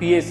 PAC।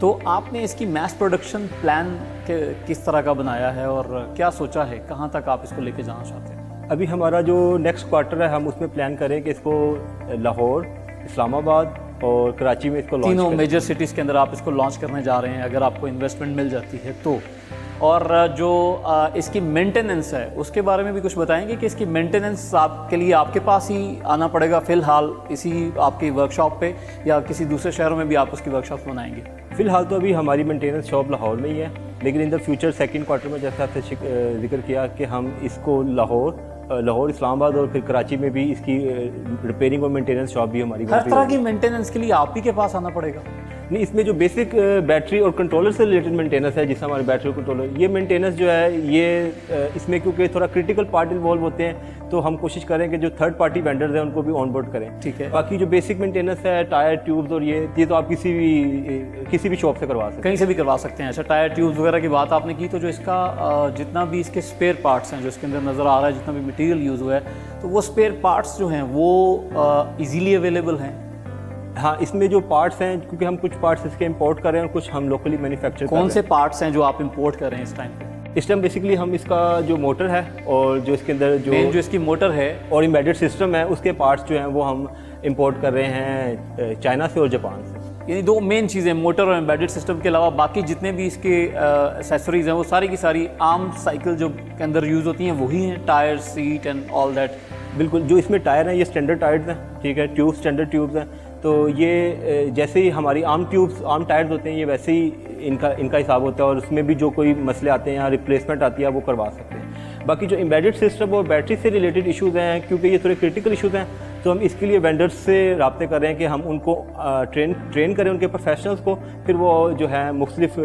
تو آپ نے اس کی میس پروڈکشن پلان کس طرح کا بنایا ہے اور کیا سوچا ہے, کہاں تک آپ اس کو لے کے جانا چاہتے ہیں؟ ابھی ہمارا جو نیکسٹ کوارٹر ہے ہم اس میں پلان کریں کہ اس کو لاہور, اسلام آباد اور کراچی میں اس کو لانچ تینوں کریں. میجر سٹیز کے اندر آپ اس کو لانچ کرنے جا رہے ہیں اگر آپ کو انویسٹمنٹ مل جاتی ہے تو. اور جو اس کی مینٹیننس ہے اس کے بارے میں بھی کچھ بتائیں گے کہ اس کی مینٹیننس آپ کے لیے آپ کے پاس ہی آنا پڑے گا فی الحال اسی آپ کی ورک شاپ پہ, یا کسی دوسرے شہروں میں بھی آپ اس کی ورک شاپس بنائیں گے؟ فی الحال تو ابھی ہماری مینٹیننس شاپ لاہور میں ہی ہے, لیکن ان دا فیوچر سیکنڈ کوارٹر میں جیسا آپ نے ذکر کیا کہ ہم اس کو لاہور, اسلام آباد اور پھر کراچی میں بھی اس کی ریپیئرنگ اور مینٹیننس شاپ بھی ہماری. ہر طرح کی مینٹیننس کے لیے آپ ہی کے پاس آنا پڑے گا؟ نہیں, اس میں جو بیسک بیٹری اور کنٹرولر سے ریلیٹڈ مینٹیننس ہے, جس سے ہمارے بیٹری اور کنٹرولر, یہ مینٹیننس جو ہے یہ اس میں کیونکہ تھوڑا کرٹیکل پارٹ انوالو ہوتے ہیں تو ہم کوشش کریں کہ جو تھرڈ پارٹی وینڈرز ہیں ان کو بھی آن بورڈ کریں. ٹھیک ہے. باقی جو بیسک مینٹیننس ہے ٹائر, ٹیوبز اور یہ تو آپ کسی بھی شاپ سے کروا سکتے ہیں, کہیں سے بھی کروا سکتے ہیں. اچھا, ٹائر ٹیوبز وغیرہ کی بات آپ نے کی, تو جو اس کا جتنا بھی اس کے اسپیئر پارٹس ہیں جو اس کے اندر نظر آ رہا ہے, جتنا بھی مٹیریل یوز ہوا ہے, تو وہ اسپیئر پارٹس جو ہیں وہ ایزیلی اویلیبل ہیں؟ ہاں, اس میں جو پارٹس ہیں کیونکہ ہم کچھ پارٹس اس کے امپورٹ کر رہے ہیں اور کچھ ہم لوکلی مینوفیکچر کر رہے ہیں. کون سے پارٹس ہیں جو آپ امپورٹ کر رہے ہیں اس ٹائم پہ؟ اس ٹائم بیسکلی ہم اس کا جو موٹر ہے اور جو اس کے اندر جو اس کی موٹر ہے اور ایمبیڈڈ سسٹم ہے اس کے پارٹس جو ہیں وہ ہم امپورٹ کر رہے ہیں چائنا سے اور جاپان سے. یعنی دو مین چیزیں, موٹر اور ایمبیڈڈ سسٹم کے علاوہ باقی جتنے بھی اس کے ایسیسریز ہیں وہ ساری کی ساری عام سائیکل جو کے اندر یوز ہوتی ہیں وہی ہیں, tyre, set and all that. بالکل, جو اس میں ٹائر ہیں یہ اسٹینڈرڈ ٹائرز ہیں, ٹھیک ہے, ٹیوب اسٹینڈرڈ ٹیوبز ہیں. تو یہ جیسے ہی ہماری عام ٹائرز ہوتے ہیں یہ ویسے ہی ان کا حساب ہوتا ہے, اور اس میں بھی جو کوئی مسئلے آتے ہیں یا ریپلیسمنٹ آتی ہے وہ کروا سکتے ہیں. باقی جو ایمبیڈڈ سسٹم اور بیٹری سے ریلیٹڈ ایشوز ہیں, کیونکہ یہ تھوڑے کرٹیکل ایشوز ہیں, تو ہم اس کے لیے وینڈرز سے رابطے کر رہے ہیں کہ ہم ان کو ٹرین کریں, ان کے پروفیشنلز کو, پھر وہ جو ہے مختلف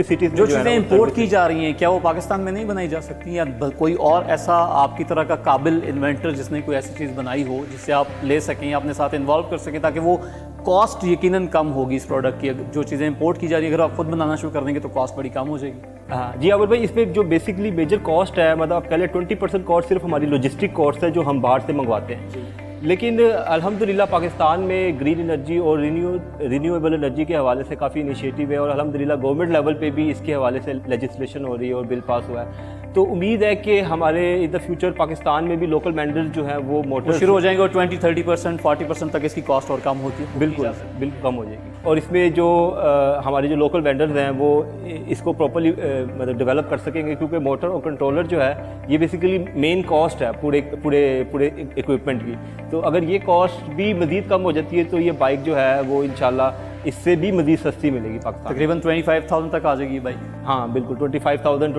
سٹیز جو چیزیں امپورٹ کی جا رہی ہیں کیا وہ پاکستان میں نہیں بنائی جا سکتی, یا کوئی اور ایسا آپ کی طرح کا قابل انوینٹر جس نے کوئی ایسی چیز بنائی ہو جس سے آپ لے سکیں یا اپنے ساتھ انوالو کر سکیں, تاکہ وہ کاسٹ یقیناً کم ہوگی اس پروڈکٹ کی؟ جو چیزیں امپورٹ کی جا رہی ہیں اگر آپ خود بنانا شروع کر دیں گے تو کاسٹ بڑی کم ہو جائے گی. ہاں جی عابد بھائی, اس پہ جو بیسکلی میجر کاسٹ ہے, مطلب آپ کہہ لیں 20% کاسٹ صرف ہماری لاجسٹک کاسٹ ہے جو ہم باہر سے منگواتے ہیں. لیکن الحمدللہ پاکستان میں گرین انرجی اور رینیویبل انرجی کے حوالے سے کافی انیشیٹو ہے, اور الحمدللہ گورنمنٹ لیول پہ بھی اس کے حوالے سے لیجسلیشن ہو رہی ہے اور بل پاس ہوا ہے. تو امید ہے کہ ہمارے ان دا فیوچر پاکستان میں بھی لوکل وینڈرز جو ہیں وہ موٹر شروع ہو جائیں گے اور 20-30% 40% تک اس کی کاسٹ اور کم ہوتی ہے. بالکل کم ہو جائے گی. اور اس میں جو ہمارے جو لوکل وینڈرز ہیں وہ اس کو پراپرلی مطلب ڈیولپ کر سکیں گے, کیونکہ موٹر اور کنٹرولر جو ہے یہ بیسیکلی مین کاسٹ ہے پورے ایکوپمنٹ کی. تو اگر یہ کاسٹ بھی مزید کم ہو جاتی ہے تو یہ بائک جو ہے وہ انشاءاللہ اس سے بھی مزید سستی ملے گی پاکستان. تقریباً 25,000 تک آ جائے گی بائک. ہاں بالکل, 25,000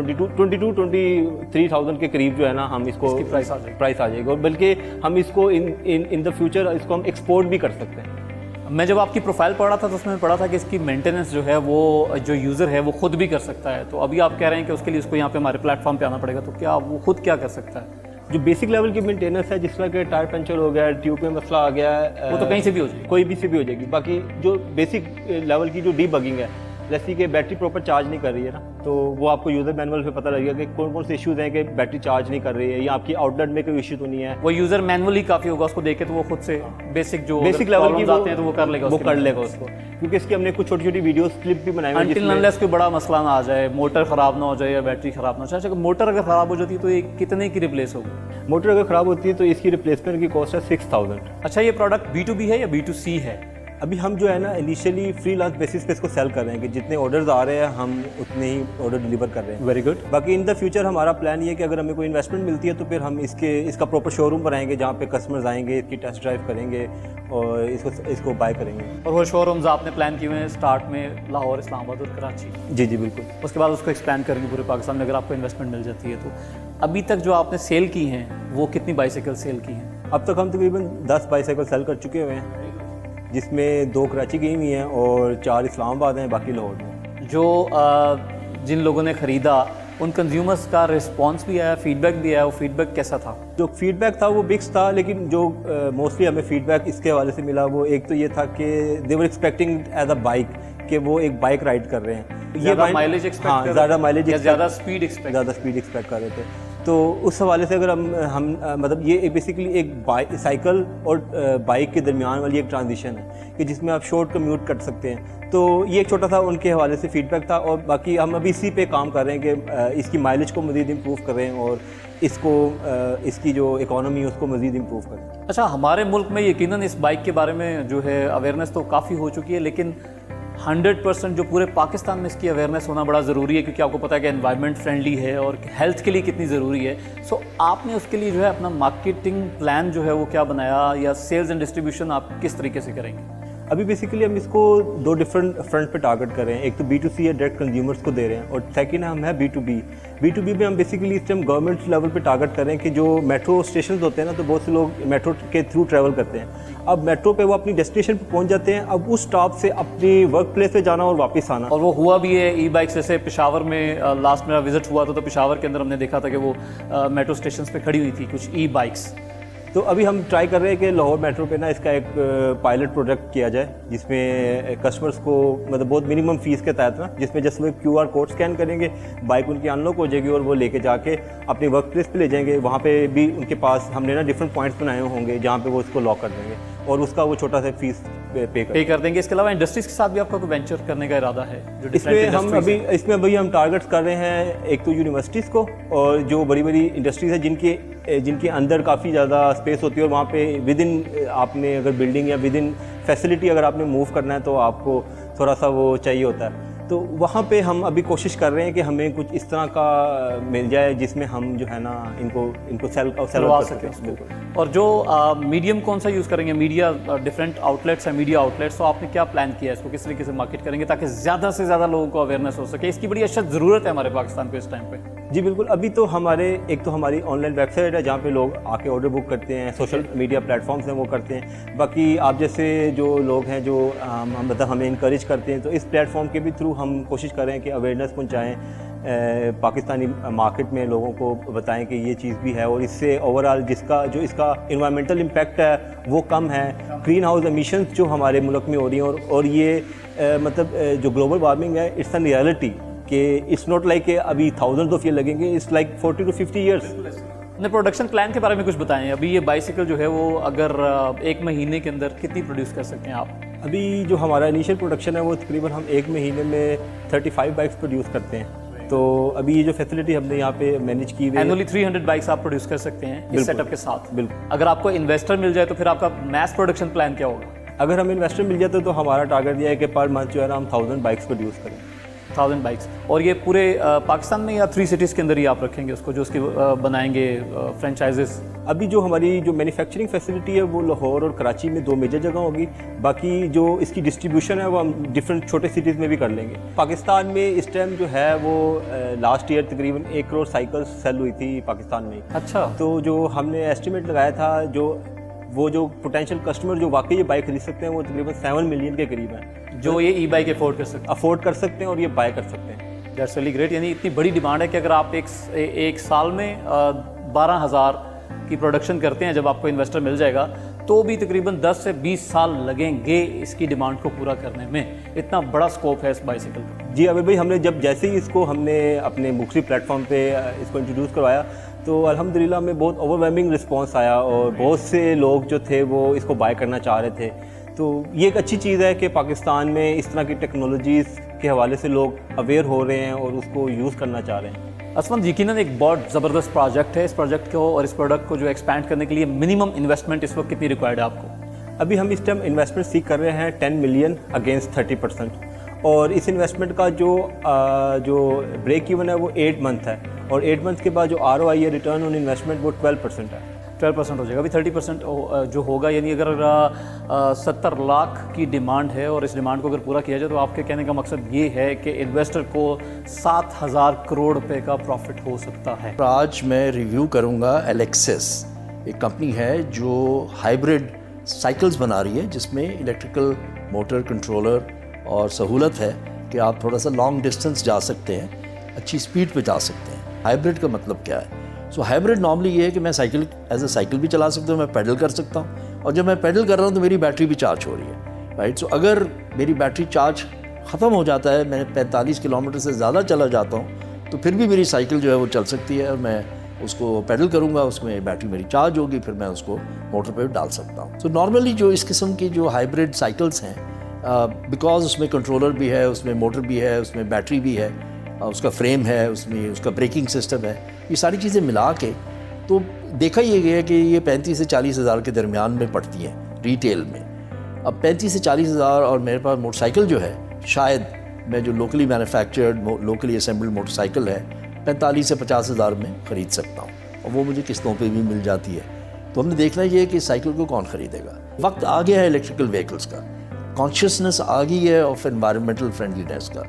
23,000 کے قریب جو ہے نا ہم اس کو پرائس آ جائے گا, اور بلکہ ہم اس کو ان دا فیوچر اس کو ہم ایکسپورٹ بھی کر سکتے ہیں. میں جب آپ کی پروفائل پڑھا تھا تو اس میں پڑھا تھا کہ اس کی مینٹیننس جو ہے وہ جو یوزر ہے وہ خود بھی کر سکتا ہے, تو ابھی آپ کہہ رہے ہیں کہ اس کے لیے اس کو یہاں پہ ہمارے پلیٹ فارم پہ آنا پڑے گا, تو کیا وہ خود کیا کر سکتا ہے؟ جو بیسک لیول کی مینٹیننس ہے, جس طرح کہ ٹائر پنچر ہو گیا, ٹیوب میں مسئلہ آ گیا ہے, وہ تو کہیں سے بھی ہو جائے گی, کوئی بھی سے بھی ہو جائے گی. باقی جو بیسک لیول کی جو ڈی بگنگ ہے, جیسے کہ بیٹری پراپر چارج نہیں کر رہی ہے نا, تو وہ آپ کو یوزر مینول پہ پتہ لگے گا کہ کون کون سے ایشوز ہیں کہ بیٹری چارج نہیں کر رہی ہے, یا آپ کی آؤٹ لیٹ میں کوئی ایشو تو نہیں ہے. وہ یوزر مینول ہی کافی ہوگا, اس کو دیکھے تو وہ خود سے بیسک لیول کی آتے ہیں تو وہ کر لے گا اس کو, کیونکہ اس کی ہم نے کچھ چھوٹی چھوٹی ویڈیوز کلپ بھی بنائے ہوئے انٹل انلیس کوئی بڑا مسئلہ نہ آ جائے, موٹر خراب نہ ہو جائے یا بیٹری خراب نہ ہو جائے. موٹر اگر خراب ہو جاتی ہے تو یہ کتنے کی ریپلیس ہوگی؟ موٹر اگر خراب ہوتی ہے تو اس کی ریپلیسمنٹ کی کاسٹ ہے 6,000. اچھا, یہ پروڈکٹ B2B ہے یا B2C ہے؟ ابھی ہم جو ہے نا انیشیلی فری لانس بیسس پہ اس کو سیل کر رہے ہیں کہ جتنے آرڈرز آ رہے ہیں ہم اتنے ہی آرڈر ڈلیور کر رہے ہیں. Very good. باقی ان دا فیوچر ہمارا پلان یہ ہے کہ اگر ہمیں کوئی انویسٹمنٹ ملتی ہے تو پھر ہم اس کا پراپر شو روم بنائیں گے جہاں پہ کسٹمرز آئیں گے, اس کی ٹیسٹ ڈرائیو کریں گے اور اس کو بائی کریں گے. اور وہ شو رومز آپ نے پلان کیے ہوئے ہیں اسٹارٹ میں لاہور, اسلام آباد اور کراچی؟ جی بالکل. اس کے بعد اس کو ایکسپینڈ کریں گے پورے پاکستان میں اگر آپ کو انویسٹمنٹ مل جاتی ہے تو. ابھی تک جو آپ نے سیل کی ہیں وہ کتنی بائیسیکل سیل کی ہیں؟ اب تک ہم تقریباً 10 بائیسیکل سیل کر چکے ہوئے ہیں, جس میں 2 کراچی گئی ہوئی ہیں اور 4 اسلام آباد ہیں, باقی لاہور میں. جو جن لوگوں نے خریدا ان کنزیومرز کا رسپانس بھی آیا, فیڈ بیک بھی آیا, وہ فیڈ بیک کیسا تھا؟ جو فیڈ بیک تھا وہ مکس تھا, لیکن جو موسٹلی ہمیں فیڈ بیک اس کے حوالے سے ملا وہ ایک تو یہ تھا کہ دے ور ایکسپیکٹنگ ایز اے بائک کہ وہ ایک بائک رائڈ کر رہے ہیں. زیادہ مائلیج ایکسپیکٹ زیادہ مائلیج زیادہ اسپیڈ ایکسپیکٹ کر رہے تھے. تو اس حوالے سے اگر ہم مطلب یہ بیسیکلی ایک سائیکل اور بائک کے درمیان والی ایک ٹرانزیشن ہے کہ جس میں آپ شارٹ کمیوٹ کر سکتے ہیں. تو یہ ایک چھوٹا سا ان کے حوالے سے فیڈ بیک تھا, اور باقی ہم ابھی اسی پہ کام کر رہے ہیں کہ اس کی مائلیج کو مزید امپروو کریں اور اس کی جو اکانومی ہے اس کو مزید امپروو کریں. اچھا, ہمارے ملک میں یقیناً اس بائک کے بارے میں جو ہے اویئرنیس تو کافی ہو چکی ہے, لیکن 100% جو پورے پاکستان میں اس کی اویئرنیس ہونا بڑا ضروری ہے, کیونکہ آپ کو پتہ ہے کہ انوائرمنٹ فرینڈلی ہے اور ہیلتھ کے لیے کتنی ضروری ہے. سو آپ نے اس کے لیے جو ہے اپنا مارکیٹنگ پلان جو ہے وہ کیا بنایا, یا سیلز اینڈ ڈسٹریبیوشن آپ کس طریقے سے کریں گے؟ ابھی بیسیکلی ہم اس کو 2 ڈفرنٹ فرنٹ پہ ٹارگٹ کر رہے ہیں. ایک تو B2C ہے, ڈائریکٹ کنزیومرس کو دے رہے ہیں, اور سیکنڈ ہم ہے B2B. B2B میں ہم بیسیکلی اس ٹائم گورنمنٹ لیول پہ ٹارگٹ کر رہے ہیں کہ جو میٹرو اسٹیشنز ہوتے ہیں نا, تو بہت سے لوگ میٹرو کے تھرو ٹریول کرتے ہیں. اب میٹرو پہ وہ اپنی ڈیسٹینیشن پہ پہنچ جاتے ہیں, اب اس اسٹاپ سے اپنی ورک پلیس پہ جانا اور واپس آنا. اور وہ ہوا بھی ہے ای بائکس. جیسے پشاور میں لاسٹ میرا وزٹ ہوا تھا, تو پشاور کے اندر ہم نے دیکھا تھا کہ وہ میٹرو اسٹیشنز پہ کھڑی ہوئی تھی کچھ ای بائکس. تو ابھی ہم ٹرائی کر رہے ہیں کہ لاہور میٹرو پہ نا اس کا ایک پائلٹ پروجیکٹ کیا جائے, جس میں کسٹمرس کو مطلب بہت منیمم فیس کے تحت نا, جس میں جس وہ QR کوڈ اسکین کریں گے, بائک ان کی ان لاک ہو جائے گی, اور وہ لے کے جا کے اپنی ورک پلیس پہ لے جائیں گے. وہاں پہ بھی ان کے پاس ہم نے نا ڈفرنٹ پوائنٹس بنائے ہوں گے جہاں پہ وہ اس کو لاک کر دیں گے, اور اس کا وہ چھوٹا سا فیس پے کر دیں گے. اس کے علاوہ انڈسٹریز کے ساتھ بھی آپ کا کوئی وینچر کرنے کا ارادہ ہے؟ اس میں ابھی ہم ٹارگٹس کر رہے ہیں, ایک تو یونیورسٹیز کو, اور جو بڑی بڑی انڈسٹریز ہیں جن کے اندر کافی زیادہ اسپیس ہوتی ہے, اور وہاں پہ ود ان آپ نے اگر بلڈنگ یا ود ان فیسلٹی اگر آپ نے موو کرنا ہے تو آپ کو تھوڑا سا وہ چاہیے ہوتا ہے. تو وہاں پہ ہم ابھی کوشش کر رہے ہیں کہ ہمیں کچھ اس طرح کا مل جائے جس میں ہم جو ہے نا ان کو سیل کر سکیں. بالکل. اور جو میڈیم کون سا یوز کریں گے؟ میڈیا ڈفرینٹ آؤٹلیٹس ہیں, میڈیا آؤٹلیٹس, تو آپ نے کیا پلان کیا ہے اس کو کس طریقے سے مارکیٹ کریں گے تاکہ زیادہ سے زیادہ لوگوں کو اویئرنیس ہو سکے؟ اس کی بڑی اشد ضرورت ہے ہمارے پاکستان کو اس ٹائم پہ. جی بالکل. ابھی تو ایک تو ہماری آن لائن ویب سائٹ ہے جہاں پہ لوگ آ کے آرڈر بک کرتے ہیں, سوشل میڈیا پلیٹ فارمس ہیں وہ کرتے ہیں. باقی آپ جیسے جو لوگ ہیں جو مطلب ہمیں انکریج کرتے ہیں, تو اس پلیٹ فارم کے بھی تھرو ہم کوشش کر رہے ہیں کہ اویئرنیس پہنچائیں پاکستانی مارکیٹ میں, لوگوں کو بتائیں کہ یہ چیز بھی ہے, اور اس سے اوور آل اس کا انوائرمنٹل امپیکٹ ہے وہ کم ہے. گرین ہاؤس ایمیشنز جو ہمارے ملک میں ہو رہی ہیں, اور یہ مطلب جو گلوبل وارمنگ ہے, اٹس این ریئلٹی کہ اٹس ناٹ لائک کہ ابھی تھاؤزنڈ آف ایئر لگیں گے, اٹس لائک 40 to 50 ایئرس. اپنے پروڈکشن پلان کے بارے میں کچھ بتائیں. ابھی یہ بائیسیکل جو ہے وہ اگر ایک مہینے کے اندر کتنی پروڈیوس کر سکتے ہیں آپ؟ ابھی جو ہمارا انیشیل پروڈکشن ہے وہ تقریباً ہم ایک مہینے میں 35 بائکس پروڈیوس کرتے ہیں. تو ابھی یہ جو فیسلٹی ہم نے یہاں پہ مینیج کی ہوئی ہے, اینولی 300 بائکس آپ پروڈیوس کر سکتے ہیں اس سیٹ اپ کے ساتھ. بالکل. اگر آپ کو انویسٹر مل جائے تو پھر آپ کا میس پروڈکشن پلان کیا ہوگا؟ اگر ہمیں انویسٹر مل جاتا تو ہمارا ٹارگیٹ یہ ہے کہ پر منتھ جو ہے نا ہم 1000 بائکس پروڈیوس کریں. 1000 بائکس. اور یہ پورے پاکستان میں یا 3 سٹیز کے اندر ہی آپ رکھیں گے اس کو, جو اس کی بنائیں گے فرینچائزز؟ ابھی جو ہماری جو مینوفیکچرنگ فیسلٹی ہے وہ لاہور اور کراچی میں 2 میجر جگہ ہوگی. باقی جو اس کی ڈسٹریبیوشن ہے وہ ہم ڈفرینٹ چھوٹے سٹیز میں بھی کر لیں گے. پاکستان میں اس ٹائم جو ہے وہ لاسٹ ایئر تقریباً 1 کروڑ سائیکلز سیل ہوئی تھی پاکستان میں. اچھا. تو جو ہم نے ایسٹیمیٹ لگایا تھا, جو پوٹینشیل کسٹمر جو واقعی یہ بائک خرید سکتے ہیں وہ تقریباً 7 ملین کے قریب ہیں, جو یہ ای بائک افورڈ کر سکتے ہیں اور یہ بائی کر سکتے ہیں. That's really great. یعنی اتنی بڑی ڈیمانڈ ہے کہ اگر آپ ایک سال میں 12,000 کی پروڈکشن کرتے ہیں, جب آپ کو انویسٹر مل جائے گا تو بھی تقریباً 10 سے 20 سال لگیں گے اس کی ڈیمانڈ کو پورا کرنے میں. اتنا بڑا سکوپ ہے اس بائیسیکل کا. جی ابھی بھائی, ہم نے جیسے ہی اس کو ہم نے اپنے مختلف پلیٹ فارم پہ اس کو انٹروڈیوس کروایا تو الحمدللہ ہمیں بہت اوور ویلمنگ رسپانس آیا, اور بہت سے لوگ جو تھے وہ اس کو بائی کرنا چاہ رہے تھے. تو یہ ایک اچھی چیز ہے کہ پاکستان میں اس طرح کی ٹیکنالوجیز کے حوالے سے لوگ اویئر ہو رہے ہیں اور اس کو یوز کرنا چاہ رہے ہیں. اسفند, یقیناً ایک بہت زبردست پروجیکٹ ہے. اس پروجیکٹ کو اور اس پروڈکٹ کو جو ایکسپینڈ کرنے کے لیے منیمم انویسٹمنٹ اس وقت کتنی ریکوائرڈ ہے آپ کو؟ ابھی ہم اس ٹائم انویسٹمنٹ سیکھ کر رہے ہیں 10 ملین اگینسٹ 30%, اور اس انویسٹمنٹ کا جو بریک ایون ہے وہ 8 منتھ ہے, اور 8 منتھ کے بعد جو ROI ہے, ریٹرن آن انویسٹمنٹ, وہ 12% ہے. 12% ہو جائے گا. ابھی 30% جو ہوگا, یعنی اگر 70 لاکھ کی ڈیمانڈ ہے اور اس ڈیمانڈ کو اگر پورا کیا جائے تو آپ کے کہنے کا مقصد یہ ہے کہ انویسٹر کو 7,000 کروڑ روپے کا پروفٹ ہو سکتا ہے. آج میں ریویو کروں گا الیکسس, ایک کمپنی ہے جو ہائیبرڈ سائیکلز بنا رہی ہے جس میں الیکٹریکل موٹر کنٹرولر اور سہولت ہے کہ آپ تھوڑا سا لانگ ڈسٹنس جا سکتے ہیں, اچھی سپیڈ پہ جا سکتے ہیں. ہائیبرڈ کا مطلب کیا ہے؟ ہائیبرڈ نارملی یہ ہے کہ میں سائیکل ایز اے سائیکل بھی چلا سکتا ہوں, میں پیڈل کر سکتا ہوں, اور جب میں پیڈل کر رہا ہوں تو میری بیٹری بھی چارج ہو رہی ہے, رائٹ. سو اگر میری بیٹری چارج ختم ہو جاتا ہے, میں 45 کلومیٹر سے زیادہ چلا جاتا ہوں, تو پھر بھی میری سائیکل جو ہے وہ چل سکتی ہے, اور میں اس کو پیڈل کروں گا، اس میں بیٹری میری چارج ہوگی، پھر میں اس کو موٹر پہ ڈال سکتا ہوں. تو نارملی جو اس قسم کی جو ہائبرڈ سائیکلس ہیں، بیکاز اس میں کنٹرولر بھی ہے، اس میں موٹر بھی ہے، اس میں بیٹری بھی ہے، اس کا فریم ہے، اس میں اس کا بریکنگ سسٹم ہے، یہ ساری چیزیں ملا کے تو دیکھا یہ گیا کہ یہ 35 سے 40 ہزار کے درمیان میں پڑتی ہیں ریٹیل میں. اب 35 سے 40 ہزار اور میرے پاس موٹر سائیکل جو ہے، شاید میں جو locally manufactured locally assembled motor cycle ہے 45 سے 50 ہزار میں خرید سکتا ہوں، اور وہ مجھے قسطوں پہ بھی مل جاتی ہے. تو ہم نے دیکھنا یہ ہے کہ سائیکل کو کون خریدے گا. وقت آ گیا ہے الیکٹریکل وہیکلس کا، کانشیسنس آ گئی ہے آف انوائرمنٹل فرینڈلینس کا.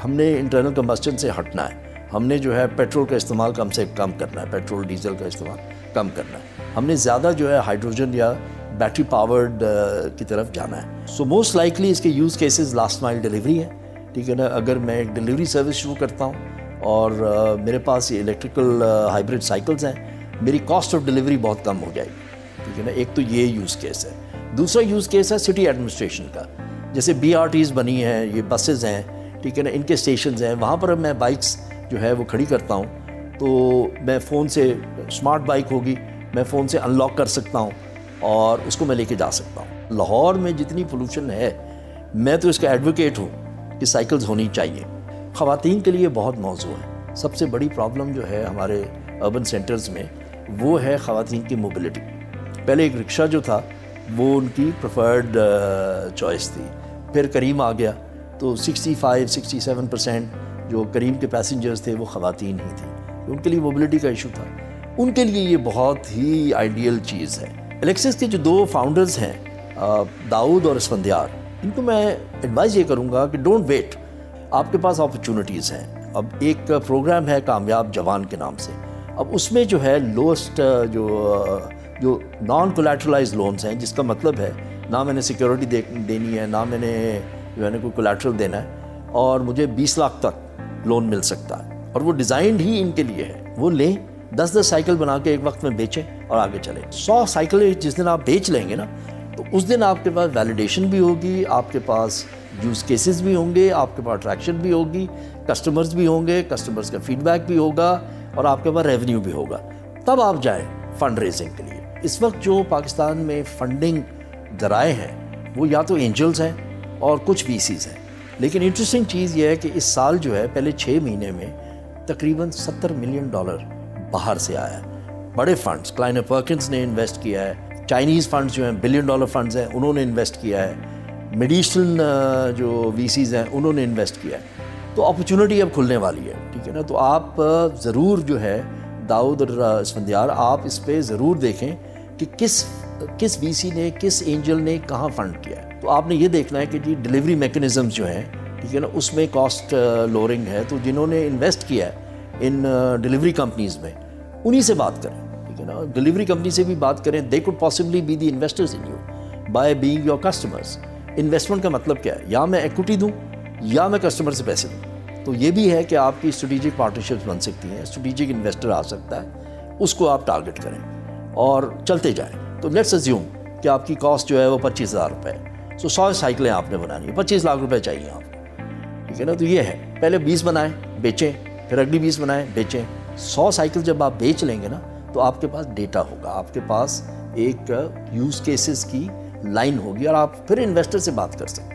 ہم نے انٹرنل کمبسٹن سے ہٹنا ہے، ہم نے جو ہے پیٹرول کا استعمال کم سے کم کرنا ہے، پیٹرول ڈیزل کا استعمال کم کرنا ہے. ہم نے زیادہ جو ہے ہائیڈروجن یا بیٹری پاورڈ کی طرف جانا ہے. سو موسٹ لائکلی اس کے یوز کیسز لاسٹ مائل ڈیلیوری ہے. ٹھیک ہے نا، اگر میں ایک ڈیلیوری سروس شروع کرتا ہوں اور میرے پاس یہ الیکٹریکل ہائبرڈ سائیکلز ہیں، میری کاسٹ آف ڈیلیوری بہت کم ہو جائے گی. ٹھیک ہے نا، ایک تو یہ یوز کیس ہے. دوسرا یوز کیس ہے سٹی ایڈمنسٹریشن کا، جیسے BRTs بنی ہیں، یہ بسز ہیں، ٹھیک ہے نا، ان کے اسٹیشنز ہیں، وہاں پر اب میں بائکس جو ہے وہ کھڑی کرتا ہوں تو میں فون سے، اسمارٹ بائک ہوگی، میں فون سے ان لاک کر سکتا ہوں اور اس کو میں لے کے جا سکتا ہوں. لاہور میں جتنی پولوشن ہے، میں تو اس کا ایڈوکیٹ ہوں کہ سائیکلز ہونی چاہیے. خواتین کے لیے بہت موضوع ہے. سب سے بڑی پرابلم جو ہے ہمارے اربن سینٹرز میں وہ ہے خواتین کی موبلٹی. پہلے ایک رکشہ جو تھا وہ ان کی پریفرڈ چوائس تھی، پھر کریم آ گیا تو 65-67% جو کریم کے پیسنجرز تھے وہ خواتین ہی تھیں. ان کے لیے موبلٹی کا ایشو تھا، ان کے لیے یہ بہت ہی آئیڈیل چیز ہے. الیکسس کے جو 2 فاؤنڈرز ہیں، داؤد اور اسفندیار، ان کو میں ایڈوائز یہ کروں گا کہ ڈونٹ ویٹ. آپ کے پاس اپرچونٹیز ہیں. اب ایک پروگرام ہے کامیاب جوان کے نام سے. اب اس میں جو ہے لوسٹ جو نان کولیٹرلائز لونز ہیں، جس کا مطلب ہے نہ میں نے سیکیورٹی دینی ہے، نہ میں نے جو ہے نا کوئی کولیٹرل دینا ہے، اور مجھے 20 لاکھ تک لون مل سکتا ہے، اور وہ ڈیزائنڈ ہی ان کے لیے ہے. وہ لیں، 10 سائیکل بنا کے ایک وقت میں بیچیں اور آگے چلیں. 100 سائیکلیں جس دن آپ بیچ لیں گے نا، تو اس دن آپ کے پاس ویلیڈیشن بھی ہوگی، آپ کے پاس یوز کیسز بھی ہوں گے، آپ کے پاس اٹریکشن بھی ہوگی، کسٹمرز بھی ہوں گے، کسٹمرز کا فیڈ بیک بھی ہوگا، اور آپ کے پاس ریونیو بھی ہوگا. تب آپ جائیں فنڈ ریزنگ کے لیے. اس وقت جو پاکستان میں فنڈنگ ذرائع ہیں وہ یا تو اینجلز ہیں اور کچھ VCs ہیں. لیکن انٹرسٹنگ چیز یہ ہے کہ اس سال جو ہے پہلے 6 مہینے میں تقریباً $70 ملین باہر سے آیا ہے. بڑے فنڈز، کلائنر پرکنز نے انویسٹ کیا ہے، چائنیز فنڈز جو ہیں $1 بلین فنڈز ہیں انہوں نے انویسٹ کیا ہے، میڈیشنل جو VCs ہیں انہوں نے انویسٹ کیا ہے. تو اپرچونٹی اب کھلنے والی ہے. ٹھیک ہے نا، تو آپ ضرور جو ہے داؤد اور اسفندیار، آپ اس پہ ضرور دیکھیں کہ کس VC نے، کس اینجل نے کہاں فنڈ کیا ہے. تو آپ نے یہ دیکھنا ہے کہ جی ڈیلیوری میکنزمز جو ہیں، ٹھیک ہے نا، اس میں کاسٹ لورنگ ہے. تو جنہوں نے انویسٹ کیا ہے ان ڈیلیوری کمپنیز میں، انہی سے بات کریں. ٹھیک ہے نا، ڈیلیوری کمپنی سے بھی بات کریں. They could possibly be the investors in you by being your customers. Investment کا مطلب کیا ہے؟ یا میں ایکوٹی دوں یا میں کسٹمر سے پیسے دوں. تو یہ بھی ہے کہ آپ کی اسٹریٹجک پارٹنرشپس بن سکتی ہیں. اسٹریٹجک انویسٹر آ سکتا ہے، اس کو آپ ٹارگٹ کریں اور چلتے جائیں. تو لیٹس ازیوم کہ آپ کی کاسٹ جو ہے وہ 25,000 روپے ہے. سو 100 سائیکلیں آپ نے بنانی ہے، 25 لاکھ روپے چاہیے آپ کو. ٹھیک ہے نا، تو یہ ہے، پہلے 20 بنائیں بیچیں، پھر اگلی 20 بنائیں بیچیں. 100 سائیکل جب آپ بیچ لیں گے نا تو آپ کے پاس ڈیٹا ہوگا، آپ کے پاس ایک یوز کیسز کی لائن ہوگی، اور آپ پھر انویسٹر سے بات کر سکتے ہیں.